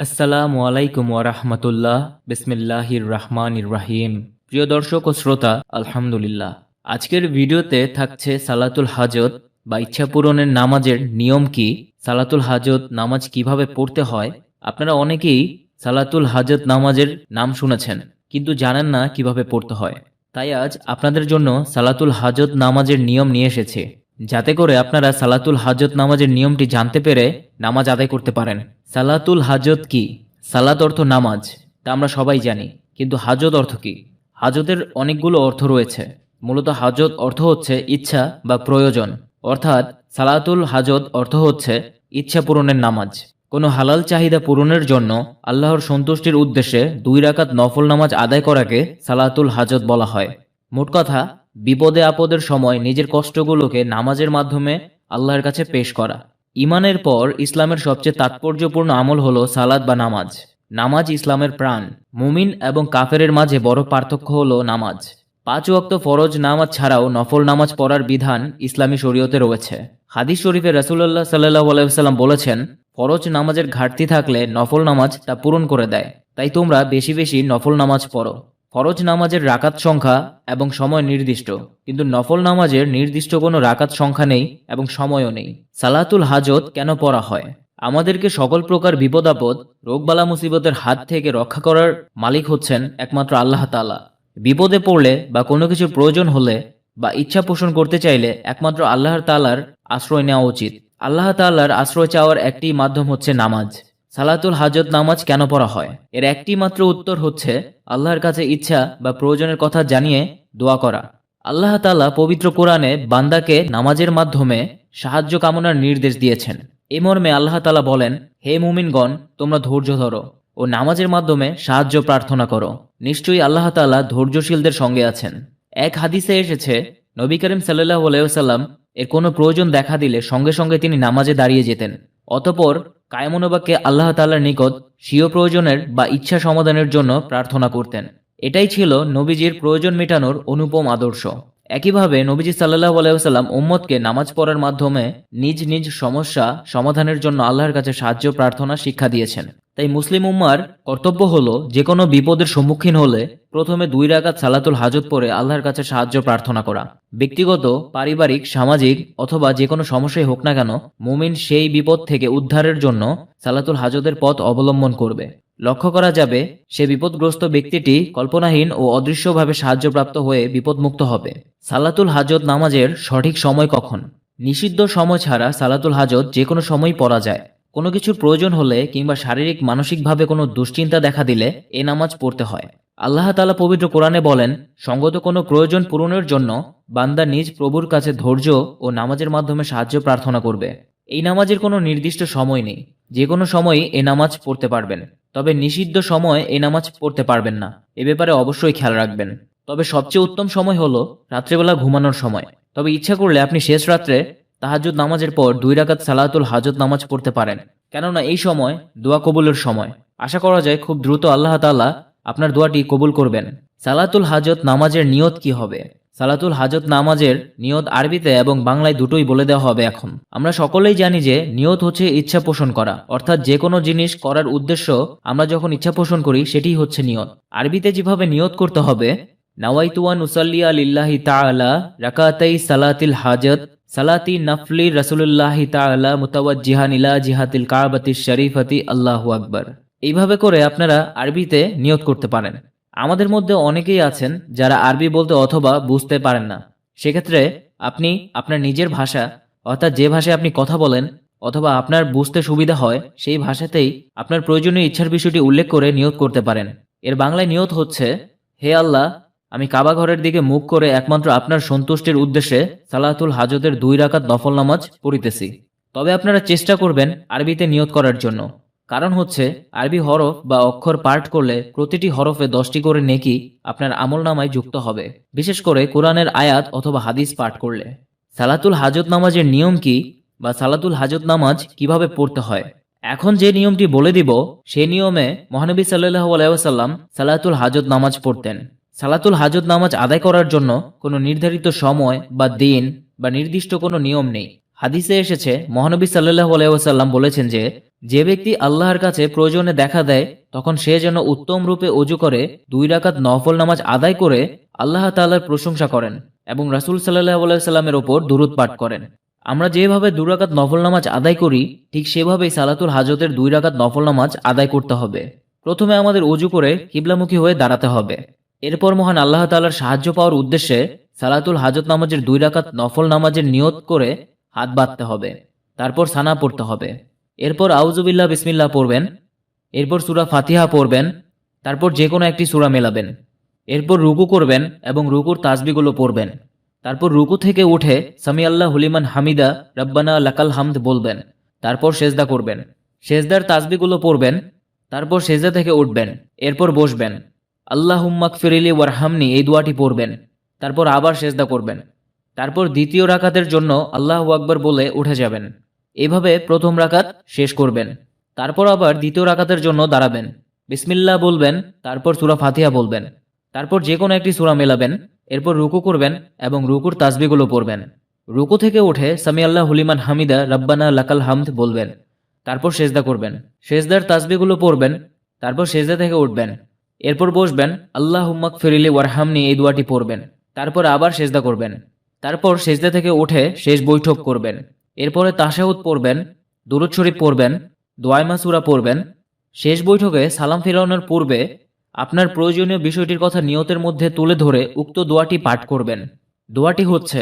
আসসালামু আলাইকুম ওয়া রাহমাতুল্লাহ। বিসমিল্লাহির রাহমানির রাহিম। প্রিয় দর্শক ও শ্রোতা, আলহামদুলিল্লাহ, আজকের ভিডিওতে থাকছে সালাতুল হাজত বা ইচ্ছা পূরণের নামাজের নিয়ম কি, সালাতুল হাজত নামাজ কিভাবে পড়তে হয়। আপনারা অনেকেই সালাতুল হাজত নামাজের নাম শুনেছেন, কিন্তু জানেন না কিভাবে পড়তে হয়। তাই আজ আপনাদের জন্য সালাতুল হাজত নামাজের নিয়ম নিয়ে এসেছে, যাতে করে আপনারা সালাতুল হাজত নামাজের নিয়মটি জানতে পেরে নামাজ আদায় করতে পারেন। সালাতুল হাজত কি? সালাত অর্থ নামাজ, তা আমরা সবাই জানি, কিন্তু হাজত অর্থ কি? হাজতের অনেকগুলো অর্থ রয়েছে। মূলত হাজত অর্থ হচ্ছে ইচ্ছা বা প্রয়োজন, অর্থাৎ সালাতুল হাজত অর্থ হচ্ছে ইচ্ছা পূরণের নামাজ। কোনো হালাল চাহিদা পূরণের জন্য আল্লাহর সন্তুষ্টির উদ্দেশ্যে 2 রাকাত নফল নামাজ আদায় করাকে সালাতুল হাজত বলা হয়। মোট কথা, বিপদে আপদের সময় নিজের কষ্টগুলোকে নামাজের মাধ্যমে আল্লাহর কাছে পেশ করা। ইমানের পর ইসলামের সবচেয়ে তাৎপর্যপূর্ণ আমল হলো সালাত বা নামাজ। নামাজ ইসলামের প্রাণ। মুমিন এবং কাফেরের মাঝে বড় পার্থক্য হলো নামাজ। 5 ওয়াক্ত ফরজ নামাজ ছাড়াও নফল নামাজ পড়ার বিধান ইসলামী শরীয়তে রয়েছে। হাদিস শরীফে রাসূলুল্লাহ সাল্লাল্লাহু আলাইহি ওয়াসাল্লাম বলেছেন, ফরজ নামাজের ঘাটতি থাকলে নফল নামাজ তা পূরণ করে দেয়। তাই তোমরা বেশি বেশি নফল নামাজ পড়ো। ফরজ নামাজের রাকাত সংখ্যা এবং সময় নির্দিষ্ট, কিন্তু নফল নামাজের নির্দিষ্ট কোনো রাকাত সংখ্যা নেই এবং সময়ও নেই। সালাতুল হাজত কেন পড়া হয়? আমাদেরকে সকল প্রকার বিপদ আপদ, রোগবালা মুসিবতের হাত থেকে রক্ষা করার মালিক হচ্ছেন একমাত্র আল্লাহ তাআলা। বিপদে পড়লে বা কোনো কিছুর প্রয়োজন হলে বা ইচ্ছা পোষণ করতে চাইলে একমাত্র আল্লাহ তাআলার আশ্রয় নেওয়া উচিত। আল্লাহ তাআলার আশ্রয় চাওয়ার একটি মাধ্যম হচ্ছে নামাজ। সালাতুল হাজত নামাজ কেন পড়া হয়? এর একটি মাত্র উত্তর হচ্ছে আল্লাহর কাছে ইচ্ছা বা প্রয়োজনের কথা জানিয়ে দোয়া করা। আল্লাহ তাআলা পবিত্র কোরআনে বান্দাকে নামাজের মাধ্যমে সাহায্য কামনার নির্দেশ দিয়েছেন। এ মর্মে আল্লাহ তাআলা বলেন, হে মুমিনগণ, তোমরা ধৈর্য ধরো ও নামাজের মাধ্যমে সাহায্য প্রার্থনা করো। নিশ্চয়ই আল্লাহ তাআলা ধৈর্যশীলদের সঙ্গে আছেন। এক হাদিসে এসেছে, নবী করিম সাল্লাল্লাহু আলাইহি ওয়াসাল্লাম এর কোনো প্রয়োজন দেখা দিলে সঙ্গে সঙ্গে তিনি নামাজে দাঁড়িয়ে যেতেন। অতঃপর কায়মনোবাক্যে আল্লাহ তাআলার নিকট স্বীয় প্রয়োজনের বা ইচ্ছা সমাধানের জন্য প্রার্থনা করতেন। এটাই ছিল নবীজির প্রয়োজন মেটানোর অনুপম আদর্শ। একইভাবে নবীজি সাল্লাল্লাহু আলাইহি ওয়াসাল্লাম উম্মতকে নামাজ পড়ার মাধ্যমে নিজ নিজ সমস্যা সমাধানের জন্য আল্লাহর কাছে সাহায্য প্রার্থনা শিক্ষা দিয়েছেন। তাই মুসলিম উম্মার কর্তব্য হলো যে কোনো বিপদের সম্মুখীন হলে প্রথমে 2 রাকাত সালাতুল হাজত পড়ে আল্লাহর কাছে সাহায্য প্রার্থনা করা। ব্যক্তিগত, পারিবারিক, সামাজিক অথবা যে কোনো সমস্যাই হোক না কেন, মুমিন সেই বিপদ থেকে উদ্ধারের জন্য সালাতুল হাজতের পথ অবলম্বন করবে। লক্ষ্য করা যাবে সে বিপদগ্রস্ত ব্যক্তিটি কল্পনাহীন ও অদৃশ্যভাবে সাহায্যপ্রাপ্ত হয়ে বিপদমুক্ত হবে। সালাতুল হাজত নামাজের সঠিক সময় কখন? নিষিদ্ধ সময় ছাড়া সালাতুল হাজত যে কোনো সময়ই পড়া যায়। কোনো কিছুর প্রয়োজন হলে কিংবা শারীরিক মানসিকভাবে কোনো দুশ্চিন্তা দেখা দিলে এ নামাজ পড়তে হয়। আল্লাহ তাআলা পবিত্র কোরআনে বলেন, সঙ্গত কোনো প্রয়োজন পূরণের জন্য বান্দা নিজ প্রভুর কাছে ধৈর্য ও নামাজের মাধ্যমে সাহায্য প্রার্থনা করবে। এই নামাজের কোনো নির্দিষ্ট সময় নেই, যে কোনো সময়ই এ নামাজ পড়তে পারবেন। তবে নিষিদ্ধ সময় এই নামাজ পড়তে পারবেন না, এ ব্যাপারে অবশ্যই খেয়াল রাখবেন। তবে সবচেয়ে উত্তম সময় হলো রাত্রেবেলা ঘুমানোর সময়। তবে ইচ্ছা করলে আপনি শেষ রাত্রে তাহাজ্জুদ নামাজের পর 2 রাকাত সালাতুল হাজত নামাজ পড়তে পারেন, কেননা এই সময় দোয়া কবুলের সময়। আশা করা যায় খুব দ্রুত আল্লাহ তাআলা আপনার দোয়াটি কবুল করবেন। সালাতুল হাজত নামাজের নিয়ত কি হবে? সালাতুল হাজত নামাজের নিয়ত আরবিতে এবং বাংলায় দুটোই বলে দেওয়া হবে। এখন আমরা সকলেই জানি যে নিয়ত হচ্ছে ইচ্ছা পোষণ করা, অর্থাৎ যে কোনো জিনিস করার উদ্দেশ্য আমরা যখন ইচ্ছা পোষণ করি সেটিই হচ্ছে নিয়ত। আরবিতে যেভাবে নিয়ত করতে হবে, নাওয়াইতু আন উসাল্লিয়া লিল্লাহি তাআলা রাকাতাই সালাতিল হাজত সালাতি নাফলি রাসূলুল্লাহি তাআলা মুতাওয়াজ্জিহান ইলা জিহাতিল কাবাতিশ শরীফাতি আল্লাহু আকবার। এইভাবে করে আপনারা আরবিতে নিয়ত করতে পারেন। আমাদের মধ্যে অনেকেই আছেন যারা আরবি বলতে অথবা বুঝতে পারেন না। সেক্ষেত্রে আপনি আপনার নিজের ভাষা, অর্থাৎ যে ভাষায় আপনি কথা বলেন অথবা আপনার বুঝতে সুবিধা হয় সেই ভাষাতেই আপনার প্রয়োজনীয় ইচ্ছার বিষয়টি উল্লেখ করে নিয়ত করতে পারেন। এর বাংলায় নিয়ত হচ্ছে, হে আল্লাহ, আমি কাবা ঘরের দিকে মুখ করে একমাত্র আপনার সন্তুষ্টির উদ্দেশ্যে সালাতুল হাজতের 2 রাকাত নফল নামাজ পড়িতেছি। তবে আপনারা চেষ্টা করবেন আরবিতে নিয়ত করার জন্য। কারণ হচ্ছে আরবি হরফ বা অক্ষর পাঠ করলে প্রতিটি হরফে 10টি করে নেকি আপনার আমলনামায় যুক্ত হবে, বিশেষ করে কোরআনের আয়াত অথবা হাদিস পাঠ করলে। সালাতুল হাজত নামাজের নিয়ম কি বা সালাতুল হাজত নামাজ কিভাবে পড়তে হয়? এখন যে নিয়মটি বলে দিব সেই নিয়মে মহানবী সাল্লাল্লাহু আলাইহি ওয়াসাল্লাম সালাতুল হাজত নামাজ পড়তেন। সালাতুল হাজত নামাজ আদায় করার জন্য কোনো নির্ধারিত সময় বা দিন বা নির্দিষ্ট কোনো নিয়ম নেই। হাদিসে এসেছে মহানবী সাল্লাল্লাহু আলাইহি ওয়াসাল্লাম বলেছেন যে, যে ব্যক্তি আল্লাহর কাছে প্রয়োজনে দেখা দেয় তখন সে যেন উত্তম রূপে ওযু করে 2 রাকাত নফল নামাজ আদায় করে আল্লাহ তাআলার প্রশংসা করেন এবং রাসূল সাল্লাল্লাহু আলাইহি ওয়াসাল্লামের ওপর দুরূদ পাঠ করেন। আমরা যেভাবে 2 রাকাত নফল নামাজ আদায় করি ঠিক সেভাবেই সালাতুল হাজতের 2 রাকাত নফল নামাজ আদায় করতে হবে। প্রথমে আমাদের ওযু করে কিবলামুখী হয়ে দাঁড়াতে হবে। এরপর মহান আল্লাহ তাআলার সাহায্য পাওয়ার উদ্দেশ্যে সালাতুল হাজত নামাজের 2 রাকাত নফল নামাজের নিয়ত করে হাত বাঁধতে হবে। তারপর সানা পড়তে হবে। এরপর আউযুবিল্লাহ বিসমিল্লাহ পড়বেন। এরপর সূরা ফাতিহা পড়বেন। তারপর যে কোনো একটি সূরা মেলাবেন। এরপর রুকু করবেন এবং রুকুর তাসবিহগুলো পড়বেন। তারপর রুকু থেকে উঠে সামি আল্লাহু লিমান হামিদা রব্বানা লাকাল হামদ বলবেন। তারপর সেজদা করবেন। সেজদার তাসবিহগুলো পড়বেন। তারপর সেজদা থেকে উঠবেন। এরপর বসবেন। আল্লাহুম্মা গফিরলি ওয়ারহামনি এই দোয়াটি পড়বেন। তারপর আবার সেজদা করবেন। তারপর দ্বিতীয় রাকাতের জন্য আল্লাহু আকবার বলে উঠে যাবেন। এভাবে প্রথম রাকাত শেষ করবেন। তারপর আবার দ্বিতীয় রাকাতের জন্য দাঁড়াবেন। বিসমিল্লাহ বলবেন। তারপর সূরা ফাতিহা বলবেন। তারপর যে কোনো একটি সূরা মেলাবেন। এরপর রুকু করবেন এবং রুকুর তাসবিহগুলো পড়বেন। রুকু থেকে উঠে সামি আল্লাহু লিমান হামিদা রব্বানা লাকাল হামদ বলবেন। তারপর সেজদা করবেন। সেজদার তাসবিহগুলো পড়বেন। তারপর সেজদা থেকে উঠবেন। এরপর বসবেন। আল্লাহুম্মা গফিরলি ওয়ারহামনি এই দোয়াটি পড়বেন। তারপর আবার সেজদা করবেন। তারপর সেজদা থেকে উঠে শেষ বৈঠক করবেন। এরপরে তাশাহুদ পড়বেন, দুরূদ শরীফ পড়বেন, দোয়ায়ে সূরা পড়বেন। শেষ বৈঠকে সালাম ফিরানোর পূর্বে আপনার প্রয়োজনীয় বিষয়টির কথা নিয়তের মধ্যে তুলে ধরে উক্ত দোয়াটি পাঠ করবেন। দোয়াটি হচ্ছে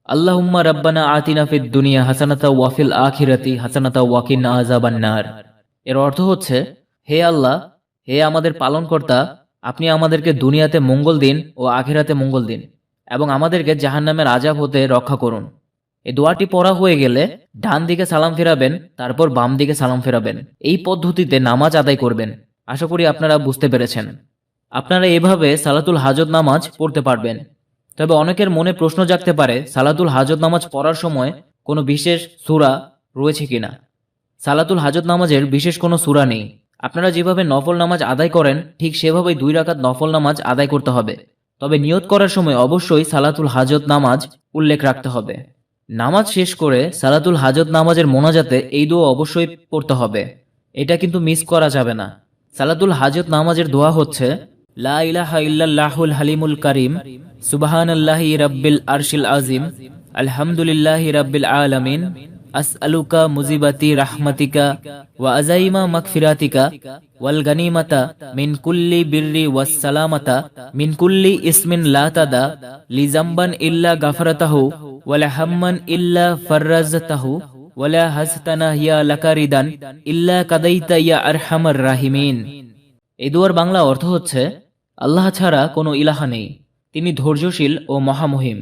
আল্লাহুম্মা রাব্বানা আতিনা ফিদ দুনিয়া হাসানাতা ওয়া ফিল আখিরাতি হাসানাতা ওয়া কিনা আযাবান নার। এর অর্থ হচ্ছে, হে আল্লাহ, হে আমাদের পালনকর্তা, আপনি আমাদেরকে দুনিয়াতে মঙ্গল দিন ও আখিরাতে মঙ্গল দিন এবং আমাদেরকে জাহান্নামের আযাব হতে রক্ষা করুন। এই দোয়াটি পড়া হয়ে গেলে ডান দিকে সালাম ফেরাবেন, তারপর বাম দিকে সালাম ফেরাবেন। এই পদ্ধতিতে নামাজ আদায় করবেন। আশা করি আপনারা বুঝতে পেরেছেন। আপনারা এভাবে সালাতুল হাজত নামাজ পড়তে পারবেন। তবে অনেকের মনে প্রশ্ন জাগতে পারে, সালাতুল হাজত নামাজ পড়ার সময় কোনো বিশেষ সূরা রয়েছে কিনা। সালাতুল হাজত নামাজের বিশেষ কোনো সূরা নেই। আপনারা যেভাবে নফল নামাজ আদায় করেন ঠিক সেভাবেই 2 রাকাত নফল নামাজ আদায় করতে হবে। তবে নিয়ত করার সময় অবশ্যই সালাতুল হাজত নামাজ উল্লেখ রাখতে হবে। নামাজ শেষ করে সালাতুল হাজত নামাজের মোনাজাতে এই দোয়া অবশ্যই পড়তে হবে। এটা কিন্তু মিস করা যাবে না। সালাতুল হাজত নামাজের দোয়া হচ্ছে, লা ইলাহা ইল্লাল্লাহুল হালিমুল কারীম, সুবহানাল্লাহি রাব্বিল আরশিল আযীম, আলহামদুলিল্লাহি রাব্বিল আলামিন, আসআলুকা মুজিবাতি রাহমাতিকা ওয়া আযাইমা মাগফিরাতিকা ওয়াল গানিমাতা মিন কুল্লি বিররি ওয়াস সালামাতা মিন কুল্লি ইসমিন লা তাদা লি যামবান ইল্লা গাফারাতাহু ওয়ালা হাম্মান ইল্লা ফাররাজতাহু ওয়ালা হাসতানা হিয়া লাকারিদান ইল্লা কাদাইতা ইয়া আরহামার রাহিমিন। এই দোয়ার বাংলা অর্থ হচ্ছে, আল্লাহ ছাড়া কোনো ইলাহা নেই, তিনি ধৈর্যশীল ও মহামহিম।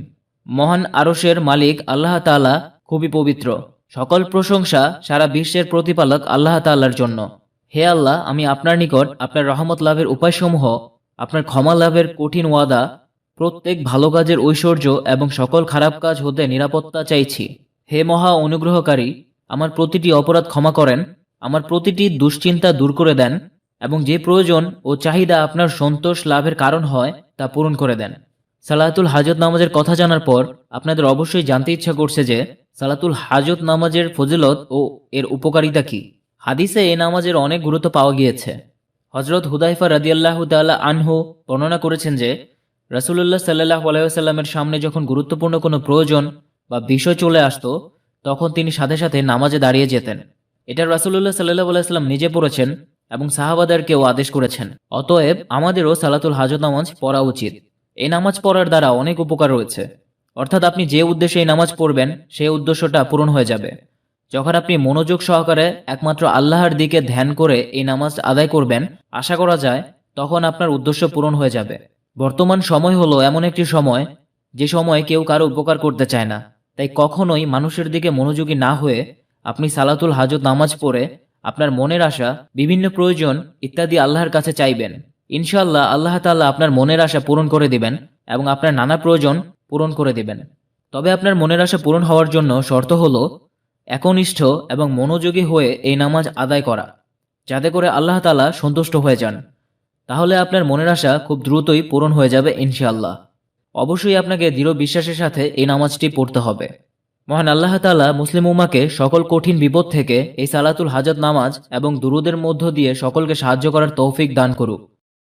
মহান আরশের মালিক আল্লাহ তাআলা খুবই পবিত্র। সকল প্রশংসা সারা বিশ্বের প্রতিপালক আল্লাহ তাআলার জন্য। হে আল্লাহ, আমি আপনার নিকট আপনার রহমত লাভের উপায়সমূহ, আপনার ক্ষমা লাভের কঠিন ওয়াদা, প্রত্যেক ভালো কাজের ঐশ্বর্য এবং সকল খারাপ কাজ হতে নিরাপত্তা চাইছি। হে মহা অনুগ্রহকারী, আমার প্রতিটি অপরাধ ক্ষমা করেন, আমার প্রতিটি দুশ্চিন্তা দূর করে দেন এবং যে প্রয়োজন ও চাহিদা আপনার সন্তোষ লাভের কারণ হয় তা পূরণ করে দেন। সালাতুল হাজত নামাজের কথা জানার পর আপনাদের অবশ্যই জানতে ইচ্ছা করছে যে সালাতুল হাজত নামাজের ফজিলত ও এর উপকারিতা কি। হাদিসে এই নামাজের অনেক গুরুত্ব পাওয়া গিয়েছে। হযরত হুদাইফা রাদিয়াল্লাহু তাআলা আনহু বর্ণনা করেছেন যে রাসূলুল্লাহ সাল্লাল্লাহু আলাইহি ওয়াসাল্লামের সামনে যখন গুরুত্বপূর্ণ কোনো প্রয়োজন বা বিষয় চলে আসতো তখন তিনি সাথে সাথে নামাজে দাঁড়িয়ে যেতেন। এটা রাসূলুল্লাহ সাল্লাল্লাহু আলাইহি ওয়াসাল্লাম নিজে পড়েছেন এবং সাহাবাদেরকেও আদেশ করেছেন। অতএব আমাদেরও সালাতুল হাজত নামাজ পড়া উচিত। এই নামাজ পড়ার দ্বারা অনেক উপকার রয়েছে। অর্থাৎ আপনি যে উদ্দেশ্যে এই নামাজ পড়বেন সেই উদ্দেশ্যটা পূরণ হয়ে যাবে। যখন আপনি মনোযোগ সহকারে একমাত্র আল্লাহর দিকে ধ্যান করে এই নামাজ আদায় করবেন, আশা করা যায় তখন আপনার উদ্দেশ্য পূরণ হয়ে যাবে। বর্তমান সময় হলো এমন একটি সময় যে সময় কেউ কারো উপকার করতে চায় না। তাই কখনোই মানুষের দিকে মনোযোগী না হয়ে আপনি সালাতুল হাজত নামাজ পড়ে আপনার মনের আশা, বিভিন্ন প্রয়োজন ইত্যাদি আল্লাহর কাছে চাইবেন। ইনশাআল্লাহ আল্লাহ তাআলা আপনার মনের আশা পূরণ করে দিবেন এবং আপনার নানা প্রয়োজন পূরণ করে দিবেন। তবে আপনার মনের আশা পূরণ হওয়ার জন্য শর্ত হলো একনিষ্ঠ এবং মনোযোগী হয়ে এই নামাজ আদায় করা, যাতে করে আল্লাহ তাআলা সন্তুষ্ট হয়ে যান। তাহলে আপনার মনের আশা খুব দ্রুতই পূরণ হয়ে যাবে ইনশাআল্লাহ। অবশ্যই আপনাকে দৃঢ় বিশ্বাসের সাথে এই নামাজটি পড়তে হবে। মহান আল্লাহ তাআলা মুসলিম উম্মাহকে সকল কঠিন বিপদ থেকে এই সালাতুল হাজাত নামাজ এবং দুরুদের মধ্য দিয়ে সকলকে সাহায্য করার তৌফিক দান করুক।